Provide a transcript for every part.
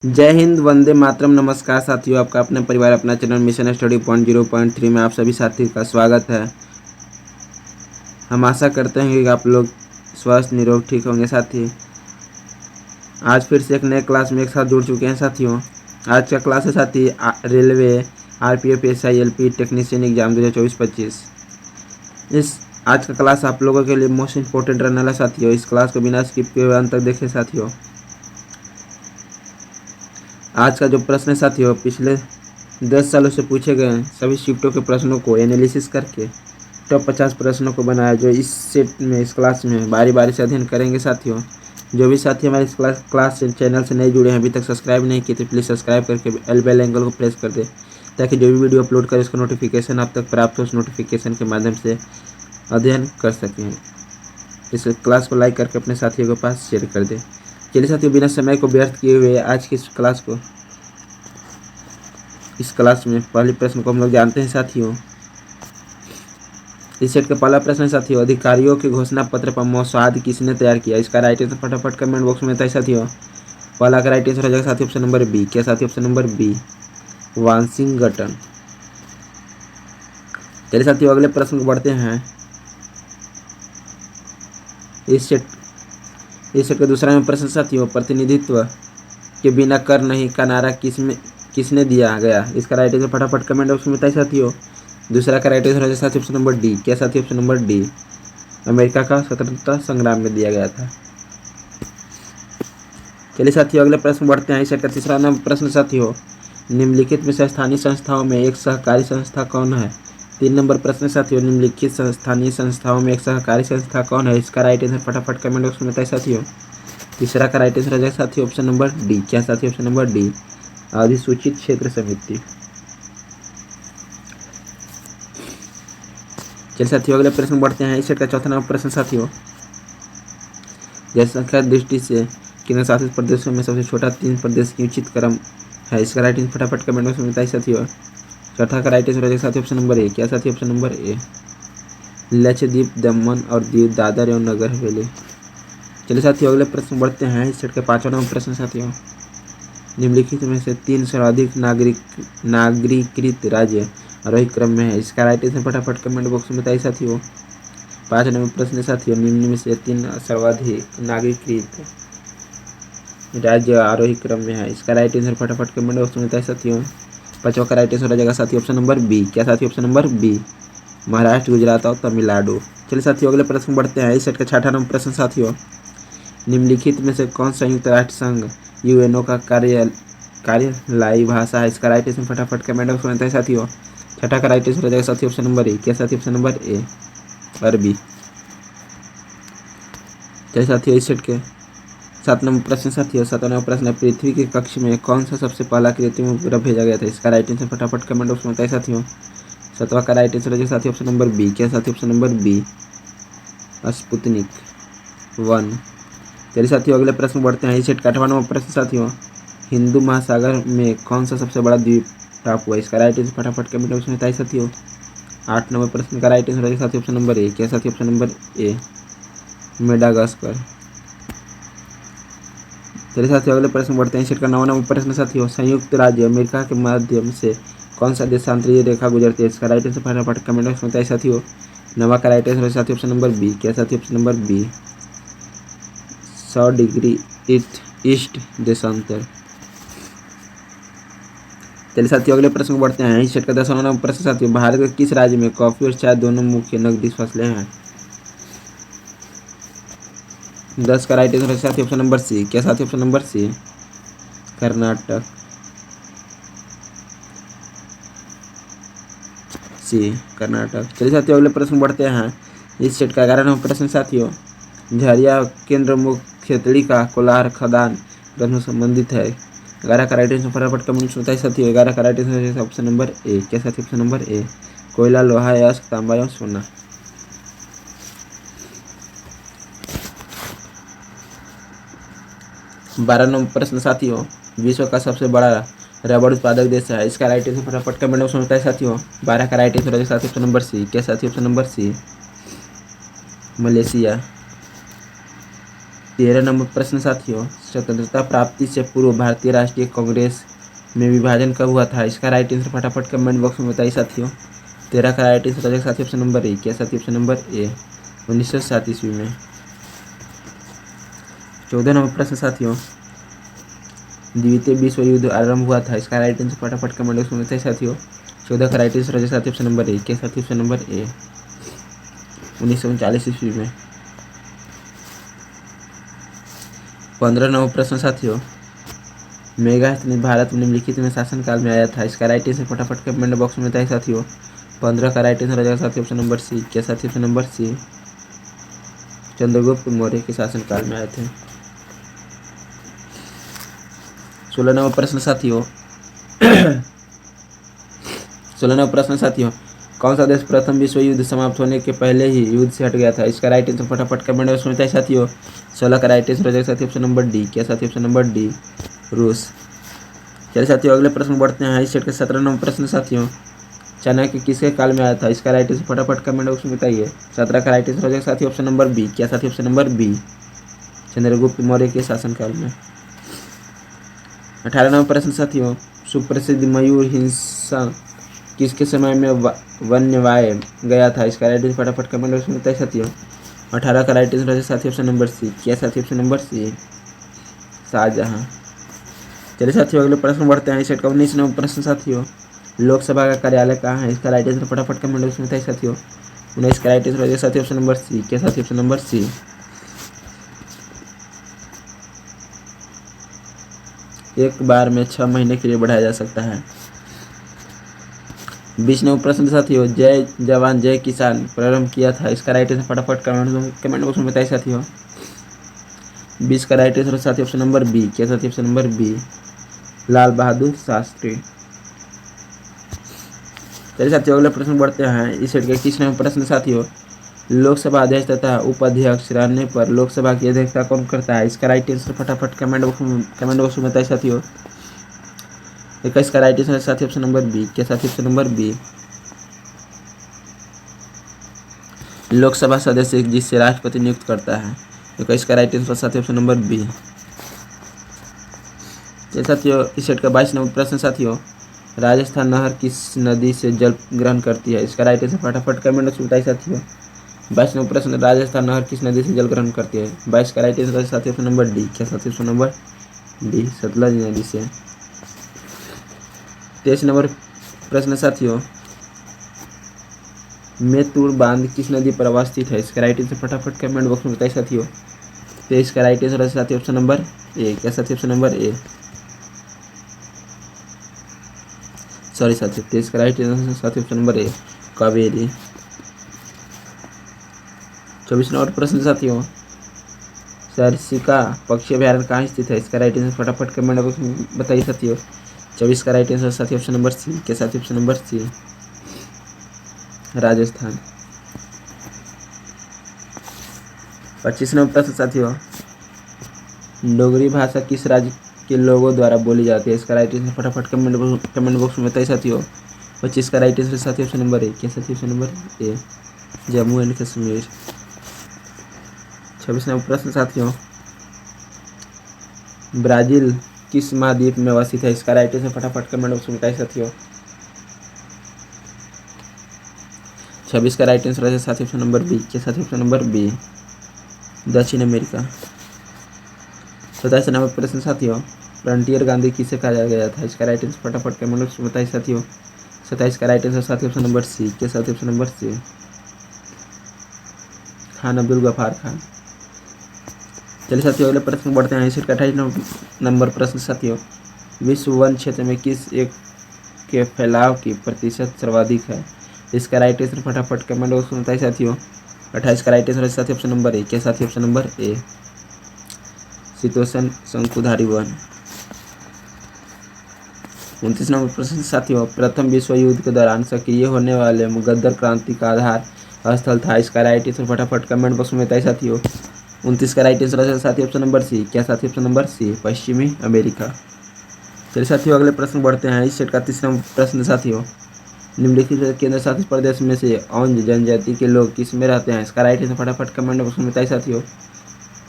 जय हिंद, वंदे मातरम। नमस्कार साथियों, आपका अपना परिवार अपना चैनल मिशन स्टडी 0.3 में आप सभी साथी का स्वागत है। हम आशा करते हैं कि आप लोग स्वस्थ निरोग ठीक होंगे। साथी आज फिर से एक नए क्लास में एक साथ जुड़ चुके हैं। साथियों आज का क्लास है साथी railway RPF SI LP technician exam 2024-25। इस आज का क्लास आप लोगों के लिए मोस्ट इंपॉर्टेंट रहने वाला साथियों। इस क्लास को बिना स्किप किए अंत तक देखें साथियों। आज का जो प्रश्न है साथियों, पिछले 10 सालों से पूछे गए सभी शिफ्टों के प्रश्नों को एनालिसिस करके टॉप 50 प्रश्नों को बनाया, जो इस सेट में इस क्लास में बारी बारी से अध्ययन करेंगे। साथियों जो भी साथी हमारे इस क्लास से चैनल से नहीं जुड़े हैं, अभी तक सब्सक्राइब नहीं किए, तो प्लीज़ सब्सक्राइब करके बेल आइकन को प्रेस कर दे, ताकि जो भी वीडियो अपलोड करें उसका नोटिफिकेशन आप तक प्राप्त हो। उस नोटिफिकेशन के माध्यम से अध्ययन कर सकें। इस क्लास को लाइक करके अपने साथियों के पास शेयर कर दें। चलिए साथियों, बिना समय को व्यर्थ किए हुए आज की इस क्लास में पहले प्रश्न को हम लोग जानते हैं। साथियों इस सेट का पहला प्रश्न है साथियों, अधिकारियों के घोषणा पत्र पर मसौदा किसने तैयार किया? इसका राइट आंसर फटाफट कमेंट बॉक्स में बताइए साथियों। पहला का राइट आंसर हो जाएगा साथियों ऑप्शन नंबर बी। क्या साथियों? Option number B, Washington. चलिए साथियों अगले प्रश्न को बढ़ते हैं। इस सेट का दूसरा में प्रश्न साथियों, प्रतिनिधित्व के बिना कर नहीं का नारा किसने दिया गया? इसका राइट आंसर फटाफट कमेंट बॉक्स में बताइए साथियों। दूसरा का राइट आंसर हो जाएगा साथियों ऑप्शन नंबर डी। क्या साथियों? ऑप्शन नंबर डी, अमेरिका का स्वतंत्रता संग्राम में दिया गया था। चलिए साथियों अगले प्रश्न बढ़ते हैं। इस सेट का तीसरा प्रश्न साथियों, निम्नलिखित में से स्थानीय संस्थाओं में एक सहकारी संस्था कौन है? 3 नंबर प्रश्न साथियों, निम्नलिखित स्थानीय संस्थाओं में एक सहकारी संस्था कौन है? इसका राइट आंसर फटाफट कमेंट बॉक्स में बताइए साथियों। तीसरा का राइट आंसर हो जाएगा साथियों ऑप्शन नंबर डी। क्या साथियों? ऑप्शन नंबर डी, अधिसूचित क्षेत्र समिति। चलिए साथियों अगले प्रश्न बढ़ते हैं। इस सेट का चौथा नंबर प्रश्न साथियों, जनसंख्या दृष्टि से केंद्र शासित प्रदेशों में सबसे छोटा 3 प्रदेश की उचित क्रम है? इसका राइट आंसर फटाफट कमेंट बॉक्स में बताइए साथियों। चौथा का राइट आंसर हो जाएगा साथियों ऑप्शन नंबर ए। क्या साथियों? ऑप्शन नंबर ए, लक्षद्वीप, दमन और दीव, दादर एवं नगर हवेली। चलिए साथियों अगले प्रश्न बढ़ते हैं। इस सेट के पांचवा नंबर प्रश्न साथियों, निम्नलिखित में से 3 सर्वाधिक नागरीकृत राज्य आरोही क्रम में है? इसका राइट आंसर फटाफट कमेंट बॉक्स में बताइए साथियों। 5 नंबर प्रश्न साथियों, निम्न में से 3 सर्वाधिक नागरीकृत राज्य आरोही क्रम में है? इसका राइट आंसर फटाफट कमेंट बॉक्स में बताइए साथियों। 5वां का राइट आंसर हो जाएगा साथियों ऑप्शन नंबर बी। क्या साथियों? Option number B, Maharashtra, Gujarat और तमिलनाडु। चलिए साथियों अगले प्रश्न बढ़ते हैं। इस सेट का 6वां नंबर प्रश्न साथियों, निम्नलिखित में से कौन संयुक्त राष्ट्र संघ यूएनओ का कार्यलाई भाषा है? इसका राइट आंसर फटाफट कमेंट बॉक्स में बताइए साथियों। 6वां का राइट आंसर हो जाएगा साथियों ऑप्शन नंबर ए। क्या साथियों? ऑप्शन नंबर ए, अरबी। चलिए साथियों इस सेट के 7 नंबर प्रश्न साथियों, 7वां नंबर प्रश्न, पृथ्वी के कक्ष में कौन सा सबसे पहला कृत्रिम उपग्रह भेजा गया था? इसका राइट आंसर फटाफट कमेंट बॉक्स में बताइए साथियों। 7वां का राइट आंसर हो जाएगा साथियों ऑप्शन नंबर बी। क्या साथियों? Option number B, Sputnik 1। चलिए साथियों अगले प्रश्न बढ़ते हैं। इस सेट का 8वां नंबर प्रश्न साथियों, हिंदू महासागर में कौन सा सबसे बड़ा द्वीप टापू है? इसका राइट आंसर फटाफट कमेंट बॉक्स में बताइए साथियों। 8 नंबर प्रश्न का राइट आंसर हो जाएगा साथियों ऑप्शन नंबर ए। क्या साथियों? ऑप्शन नंबर ए, मेडागास्कर। चलिए साथियों अगले प्रश्न बढ़ते हैं। सेट का 9वां नंबर प्रश्न साथियों, संयुक्त राज्य अमेरिका के माध्यम से कौन सा देशांतरीय रेखा गुजरती है? इसका राइट आंसर फटाफट कमेंट बॉक्स में बताइए साथियों। 9वां का राइट आंसर है साथियों ऑप्शन नंबर बी। क्या साथियों? Option number B, 100 degree east देशांतर। चलिए साथियों अगले प्रश्न को बढ़ते हैं। इस सेट का 10वां नंबर प्रश्न साथियों, भारत के किस राज्य में कॉफी और चाय दोनों मुख्य नकदी फसलें हैं? 10 का राइट आंसर है साथियों ऑप्शन नंबर सी। क्या साथियों? Option number C, Karnataka. C, Karnataka. चलिए साथियों अगले प्रश्न बढ़ते हैं। इस सेट का 11वां नंबर प्रश्न साथियों, झरिया केंद्र मुख्य खेतड़ी का कोलार खदान ग्रंथ संबंधित है? 11 का राइट आंसर फटाफट कमेंट में बताइए साथियों। 11 का राइट आंसर है ऑप्शन नंबर ए। क्या साथियों? ऑप्शन नंबर ए, कोयला, लोहा, अयस्क, तांबा एवं सोना। 12 नंबर प्रश्न साथियों, विश्व का सबसे बड़ा रबड़ उत्पादक देश है? इसका राइट आंसर फटाफट कमेंट बॉक्स में बताइए साथियों। 12 का राइट आंसर है साथियों ऑप्शन नंबर सी। क्या साथियों? Option number C, Malaysia. 13 number प्रश्न साथियों, स्वतंत्रता प्राप्ति से पूर्व भारतीय राष्ट्रीय कांग्रेस में विभाजन कब हुआ था? इसका राइट आंसर फटाफट कमेंट बॉक्स में बताइए साथियों। 13 का राइट आंसर हो साथी ऑप्शन नंबर ए। क्या साथी? ऑप्शन नंबर ए 1907 ईस्वी में। 14 नंबर प्रश्न साथियों, द्वितीय विश्व युद्ध आरंभ हुआ था? इसका राइट आंसर फटाफट कमेंट बॉक्स में बताइए साथियों। 14 का राइट आंसर हो साथी ऑप्शन नंबर ए। क्या साथी? ऑप्शन नंबर ए 1939 ईस्वी में। 15 नंबर प्रश्न साथियों, मेगाहस्त भारत में निम्नलिखित में शासनकाल में आया था? इसका राइट आंसर फटाफट कमेंट बॉक्स में बताइए साथियों। 15 का राइट आंसर हो जाएगा साथी ऑप्शन नंबर सी। क्या साथी? Option number C Chandragupta Maurya के शासनकाल में आए थे। 16 नंबर प्रश्न साथियों 16 नंबर प्रश्न साथियों, कौन सा देश प्रथम विश्व युद्ध समाप्त होने के पहले ही युद्ध से हट गया था? इसका राइट आंसर फटाफट कमेंट बॉक्स में बताइए साथियों। 16 का राइट आंसर हो जाएगा साथी ऑप्शन नंबर डी। क्या साथी? ऑप्शन नंबर डी रूस। चलिए साथियों अगले प्रश्न बढ़ते हैं। इस सेट के 17 नंबर प्रश्न साथियों, चाणक्य किसके काल में आया था? इसका राइट आंसर फटाफट कमेंट बॉक्स में बताइए। 17 का राइट आंसर हो जाएगा साथी ऑप्शन नंबर बी। क्या साथी? Option number B Chandragupta Maurya के शासनकाल में। 18 नंबर प्रश्न साथियों, सुप्रसिद्ध मयूर हिंसा किसके समय में वन्यवाए गया था? इसका राइट आंसर फटाफट कमेंट बॉक्स में बताइए साथियों। 18 का राइट आंसर हो जाएगा साथी ऑप्शन नंबर सी। क्या साथी? Option number C Shahjahan. चलिए साथियों अगले प्रश्न बढ़ते हैं। इस सेट का 19 नंबर प्रश्न साथियों, लोकसभा का कार्यालय कहाँ है? इसका राइट आंसर फटाफट कमेंट बॉक्स में बताइए साथियों। 19 का राइट आंसर हो जाएगा साथी ऑप्शन नंबर सी। क्या साथी? ऑप्शन नंबर सी एक बार में 6 महीने के लिए बढ़ाया जा सकता है। 20 नंबर प्रश्न साथियों, जय जवान जय किसान प्रारंभ किया था? इसका राइट आंसर फटाफट कमेंट बॉक्स में बताइए साथियों। 20 का राइट आंसर साथी ऑप्शन नंबर बी। क्या साथी? Option number B Lal Bahadur Shastri. चलिए साथियों अगले प्रश्न बढ़ते हैं। इस सेट के 21 नंबर प्रश्न साथियों, लोकसभा अध्यक्ष तथा उपाध्यक्ष रहने पर लोकसभा की अध्यक्षता कौन करता है? इसका राइट आंसर फटाफट कमेंट बॉक्स में बताइए साथियों। 21 का राइट आंसर साथी ऑप्शन नंबर बी। क्या साथी? ऑप्शन नंबर बी लोकसभा सदस्य जिससे राष्ट्रपति नियुक्त करता है। 21 का राइट आंसर साथी ऑप्शन नंबर बी। चलिए साथियों इस सेट का 22 नंबर प्रश्न साथियों, राजस्थान नहर किस नदी से जल ग्रहण करती है? इसका राइट आंसर फटाफट कमेंट बॉक्स में बताइए साथियों। 22 नंबर प्रश्न, राजस्थान नहर किस नदी से जल ग्रहण करती है? 22 का राइट आंसर साथी ऑप्शन नंबर डी। क्या साथी? ऑप्शन नंबर डी सतलज नदी से। 23 नंबर प्रश्न साथियों, मेतुर बांध किस नदी पर अवस्थित है? इसका राइट आंसर फटाफट कमेंट बॉक्स में बताइए साथियों। 23 का राइट आंसर साथी ऑप्शन नंबर ए। क्या साथी? ऑप्शन नंबर ए सॉरी साथियों 23 का राइट आंसर साथी option number A Kaveri. 24 number प्रश्न साथियों, सरसिका पक्षी अभ्यारण्य कहाँ स्थित है? इसका राइट आंसर फटाफट कमेंट बॉक्स में बताइए साथियों। 24 का राइट आंसर साथी ऑप्शन नंबर सी। क्या साथी? Option number C Rajasthan. 25 number प्रश्न साथियों, डोगरी भाषा किस राज्य के लोगों द्वारा बोली जाती है? इसका राइट आंसर फटाफट कमेंट बॉक्स में बताइए साथियों। 25 का राइट आंसर साथी ऑप्शन नंबर ए। क्या साथी? Option number A Jammu and Kashmir. 26 number प्रश्न साथियों, ब्राजील किस महाद्वीप में अवस्थित है? इसका राइट आंसर फटाफट कमेंट बॉक्स में बताइए साथियों। 26 का राइट आंसर है साथी ऑप्शन नंबर बी। क्या साथी? ऑप्शन नंबर बी दक्षिण अमेरिका। 27 नंबर प्रश्न साथियों, फ्रंटियर गांधी किसे कहा गया था? इसका राइट आंसर फटाफट कमेंट बॉक्स में बताइए साथियों। 27 का राइट आंसर साथी ऑप्शन नंबर सी। क्या साथी? Option number C Khan Abdul Ghaffar Khan. चलिए साथियों अगले प्रश्न बढ़ते हैं। इसी का 28 नंबर प्रश्न साथियों, विश्व वन क्षेत्र में किस एक के फैलाव की प्रतिशत सर्वाधिक है? इसका राइट आंसर फटाफट कमेंट बॉक्स में बताइए साथियों। 28 का राइट आंसर साथी ऑप्शन नंबर ए। क्या साथी? ऑप्शन नंबर ए शीतोष्ण शंकुधारी वन। 29 नंबर प्रश्न साथियों, प्रथम विश्व युद्ध के दौरान सक्रिय होने वाले गदर क्रांति का आधार स्थल था? इसका राइट आंसर फटाफट कमेंट बॉक्स में बताइए साथियों। 29 का राइट आंसर साथी ऑप्शन नंबर सी। क्या साथी? ऑप्शन नंबर सी पश्चिमी अमेरिका। चलिए साथियों अगले प्रश्न बढ़ते हैं। इस सेट का 30 नंबर प्रश्न साथियों, निम्नलिखित केंद्र शासित प्रदेश में से औंध जनजाति के लोग किस में रहते हैं? इसका राइट आंसर फटाफट कमेंट बॉक्स में बताइए साथियों।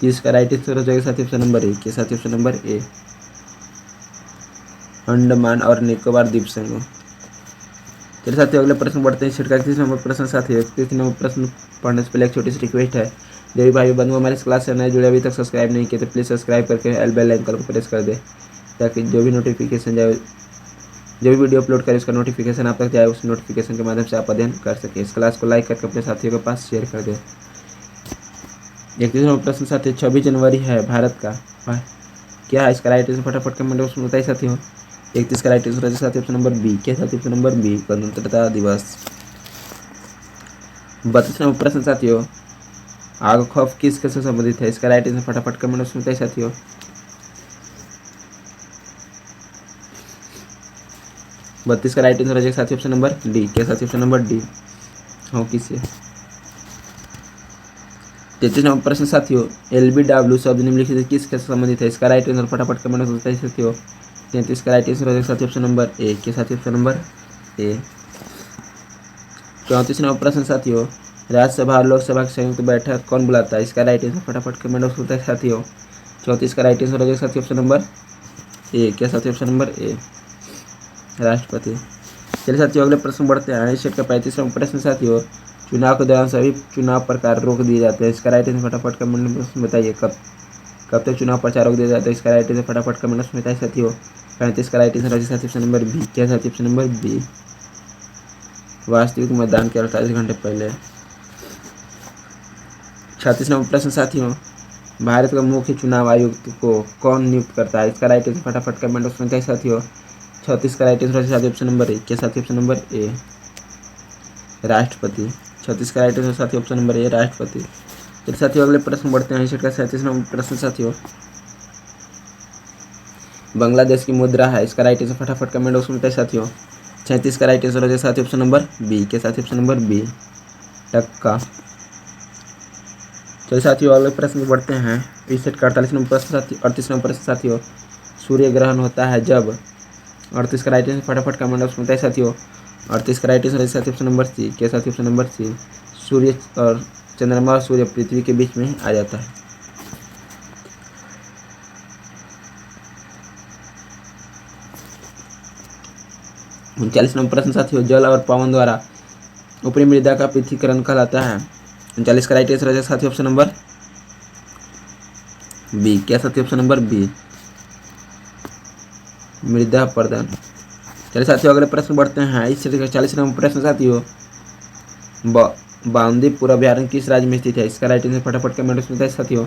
30 का राइट आंसर हो जाएगा साथी ऑप्शन नंबर ए। क्या साथी ऑप्शन नंबर ए, अंडमान और निकोबार द्वीप समूह। चलिए साथियों अगले प्रश्न बढ़ते हैं। छिटका 30 नंबर प्रश्न साथियों, 30 नंबर प्रश्न पढ़ने से पहले एक छोटी सी रिक्वेस्ट है, जो भी भाई बंधु हमारे इस क्लास से नए जुड़े अभी तक सब्सक्राइब नहीं किए तो प्लीज़ सब्सक्राइब करके बेल आइकन को प्रेस कर दे, ताकि जो भी नोटिफिकेशन जाए, जो भी वीडियो अपलोड करे उसका नोटिफिकेशन आप तक जाए, उस नोटिफिकेशन के माध्यम से आप अध्ययन कर सके। इस क्लास को लाइक करके अपने साथियों के पास शेयर कर दे। 31वां प्रश्न साथियों, 26 जनवरी है भारत का क्या है इसका राइट आंसर फटाफट कमेंट बॉक्स में बताइए साथियों। 31 का राइट आंसर है साथी ऑप्शन नंबर बी। क्या साथी ऑप्शन नंबर बी, गणतंत्रता दिवस। 32 नंबर प्रश्न साथियों, आग खौफ किसके से संबंधित है, इसका राइट आंसर फटाफट कमेंट बॉक्स में बताइए साथियों। 32 का राइट आंसर है साथी ऑप्शन नंबर डी। क्या साथी ऑप्शन नंबर डी, हॉकी से। 33 नंबर प्रश्न साथियों, LBW शब्द निम्नलिखित किसके से संबंधित है, इसका राइट आंसर फटाफट कमेंट बॉक्स में बताइए साथियों। 33 का राइट आंसर है साथी ऑप्शन नंबर ए। क्या साथी ऑप्शन नंबर ए। 34 नंबर प्रश्न साथियों, राज्यसभा और लोकसभा की संयुक्त बैठक कौन बुलाता है, इसका राइट आंसर फटाफट कमेंट बॉक्स में बताइए साथियों। 34 का राइट आंसर है साथी ऑप्शन नंबर ए। क्या साथी ऑप्शन नंबर ए, राष्ट्रपति। चलिए साथियों अगले प्रश्न बढ़ते हैं। सेट का 35वां प्रश्न साथियों, चुनाव के दौरान सभी चुनाव प्रचार रोक दिए जाते हैं, इसका राइट आंसर फटाफट कमेंट बॉक्स में बताइए। कब तक चुनाव प्रचार रोक दिया जाता है, इसका राइट आंसर फटाफट कमेंट बॉक्स में बताइए साथियों। 35 का राइट आंसर है साथी ऑप्शन नंबर बी। क्या साथी ऑप्शन नंबर बी, वास्तविक मतदान के 48 घंटे पहले। 36 नंबर प्रश्न साथियों, भारत का मुख्य चुनाव आयुक्त को कौन नियुक्त करता है, इसका राइट आंसर फटाफट कमेंट बॉक्स में बताइए साथियों। 36 का राइट आंसर है साथी ऑप्शन नंबर ए। क्या साथी ऑप्शन नंबर ए, राष्ट्रपति। 36 का राइट आंसर साथी ऑप्शन नंबर ए, राष्ट्रपति। फिर साथियों अगले प्रश्न बढ़ते हैं। सेट का 37 नंबर प्रश्न साथियों, बांग्लादेश की मुद्रा है, इसका राइट आंसर फटाफट कमेंट बॉक्स में बताइए साथियों। 37 का राइट आंसर है साथी ऑप्शन नंबर बी। के साथी ऑप्शन नंबर बी, टक्का। चलिए साथियों अगले प्रश्न बढ़ते हैं। इस सेट का 48 नंबर प्रश्न साथियों, 38 नंबर प्रश्न साथियों, सूर्य ग्रहण होता है जब, 38 का राइट आंसर फटाफट कमेंट बॉक्स में बताइए साथियों। 38 का राइट आंसर है साथी ऑप्शन नंबर सी। के साथी ऑप्शन नंबर सी, सूर्य और चंद्रमा और सूर्य पृथ्वी के बीच में आ जाता है। 39 नंबर प्रश्न साथियों, जल और पवन द्वारा ऊपरी मृदा का पृथ्वीकरण कहलाता है। 39 का राइट आंसर है साथी ऑप्शन नंबर बी। क्या साथी ऑप्शन नंबर बी, मृदा प्रदान। चलिए साथियों अगले प्रश्न बढ़ते हैं। इस 40 नंबर प्रश्न साथियों, बांदीपुर अभ्यारण्य किस राज्य में स्थित है, इसका राइट आंसर फटाफट कमेंट में बताइए साथियों।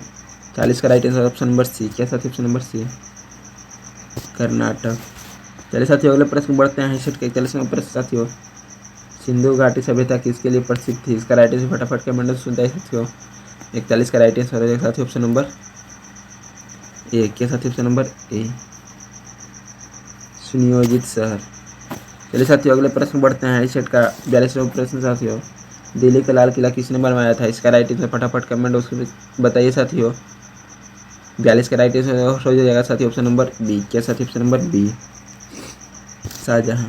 40 का right answer option number C. क्या साथी ऑप्शन नंबर सी, कर्नाटक। चलिए साथियों अगले प्रश्न बढ़ते हैं। 41 नंबर प्रश्न साथियों, सिंधु घाटी सभ्यता किसके लिए प्रसिद्ध थी, इसका राइट आंसर फटाफट कमेंट में बताइए साथियों। 41 का राइट आंसर है साथियों ऑप्शन नंबर ए। क्या साथी ऑप्शन नंबर ए, सुनियोजित शहर। चलिए साथियों अगले प्रश्न बढ़ते हैं। इस सेट का 42 नंबर प्रश्न साथियों, दिल्ली का लाल किला किसने बनवाया था, इसका राइट आंसर फटाफट कमेंट उसको बताइए साथियों। 42 का राइट आंसर हो जाएगा साथी ऑप्शन नंबर बी। क्या साथी option number B, Shahjahan.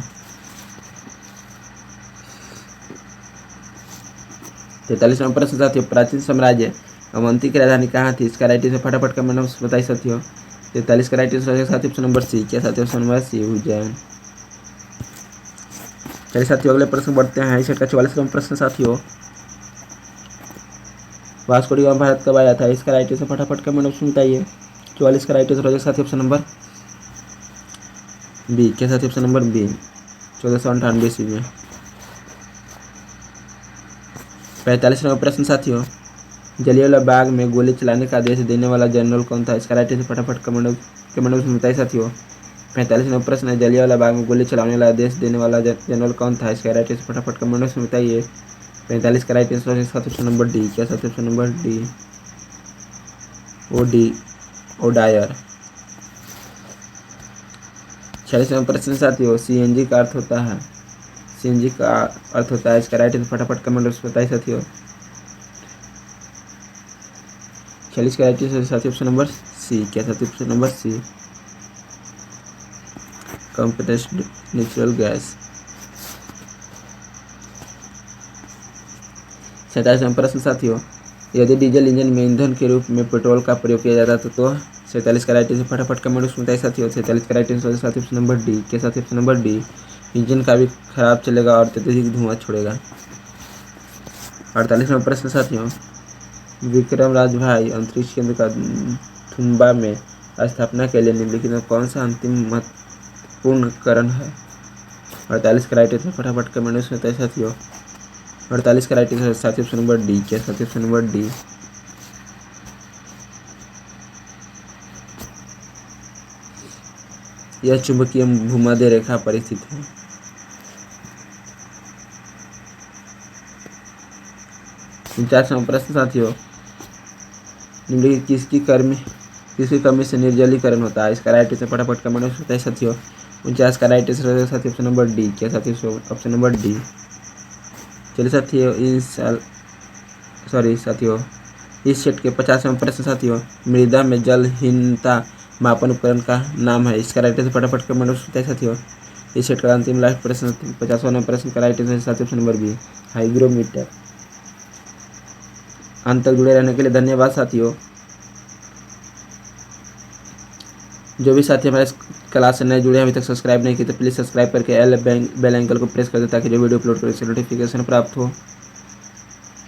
43 number प्रश्न साथियों, प्राचीन साम्राज्य अवंती की राजधानी कहाँ थी, इसका राइट आंसर फटाफट कमेंट में बताइए साथियों। 43 का राइट आंसर है साथी ऑप्शन नंबर सी। क्या साथी ऑप्शन नंबर सी, उज्जैन। चलिए साथियों अगले प्रश्न बढ़ते हैं। इस सेट का 44 नंबर प्रश्न साथियों, वास्को डी गामा भारत कब आया था, इसका राइट आंसर फटाफट कमेंट ऑप्शन बताइए। 44 का राइट आंसर है साथी ऑप्शन नंबर बी। क्या साथी ऑप्शन नंबर बी, 1498 ईस्वी में। 45 नंबर प्रश्न साथियों, जलियांवाला बाग में गोली चलाने का आदेश देने वाला जनरल कौन था, इसका राइट आंसर फटाफट कमेंट में बताइए साथियों। 45 नंबर प्रश्न है, जलियांवाला बाग में गोली चलाने वाला आदेश देने वाला जनरल कौन था, इसका राइट आंसर फटाफट कमेंट में बताइए। 45 का राइट आंसर है साथी ऑप्शन नंबर डी। क्या साथी option number D, O'Dwyer. 46 number प्रश्न साथियों, सीएनजी का अर्थ होता है, सीएनजी का अर्थ होता है, इसका राइट आंसर फटाफट कमेंट में बताइए साथियों। 46 का राइट आंसर साथी ऑप्शन नंबर सी। क्या साथी option number C, compressed natural gas. 47 number प्रश्न साथियों, यदि डीजल इंजन में ईंधन के रूप में पेट्रोल का प्रयोग किया जाता तो 47 का राइट आंसर फटाफट कमेंट बॉक्स में बताइए साथियों। 47 का राइट आंसर साथी ऑप्शन नंबर डी। के साथी ऑप्शन नंबर डी, इंजन का भी खराब चलेगा और अत्यधिक धुआं छोड़ेगा। 48वां प्रश्न साथियों, विक्रम राजभाई अंतरिक्ष केंद्र का थुम्बा में स्थापना के लिए निम्नलिखित में कौन सा अंतिम महत्वपूर्ण करण है। 48 का राइट आंसर फटाफट कमेंट बॉक्स में बताइए साथियों। 48 का राइट आंसर साथी ऑप्शन नंबर डी। क्या साथी ऑप्शन नंबर डी, यह चुंबकीय भूमध्य रेखा पर स्थित है। 49वां प्रश्न साथियों, निम्नलिखित किसकी कमी से निर्जलीकरण होता है। इसका राइट आंसर फटाफट कमेंट में बताइए साथियों। 49 का राइट आंसर साथी ऑप्शन नंबर डी। क्या साथी ऑप्शन नंबर डी। चलिए साथियों इस सेट के 50वां प्रश्न साथियों, मृदा में जलहीनता मापन उपकरण का नाम है। इसका राइट आंसर फटाफट कमेंट में बताइए साथियों। इस सेट का अंतिम लास्ट प्रश्न 50वां प्रश्न का राइट आंसर साथी ऑप्शन नंबर बी, हाइग्रोमीटर। अंत तक जुड़े रहने के लिए धन्यवाद साथियों। जो भी साथी हमारे क्लास से नए जुड़े अभी तक सब्सक्राइब नहीं किए तो प्लीज़ सब्सक्राइब करके बेल आइकन को प्रेस कर दे ताकि जो वीडियो अपलोड करें उससे नोटिफिकेशन प्राप्त हो।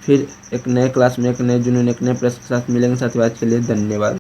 फिर एक नए क्लास में एक नए जुनून एक नए प्रश्न के साथ मिलेंगे साथियों। आज के लिए धन्यवाद।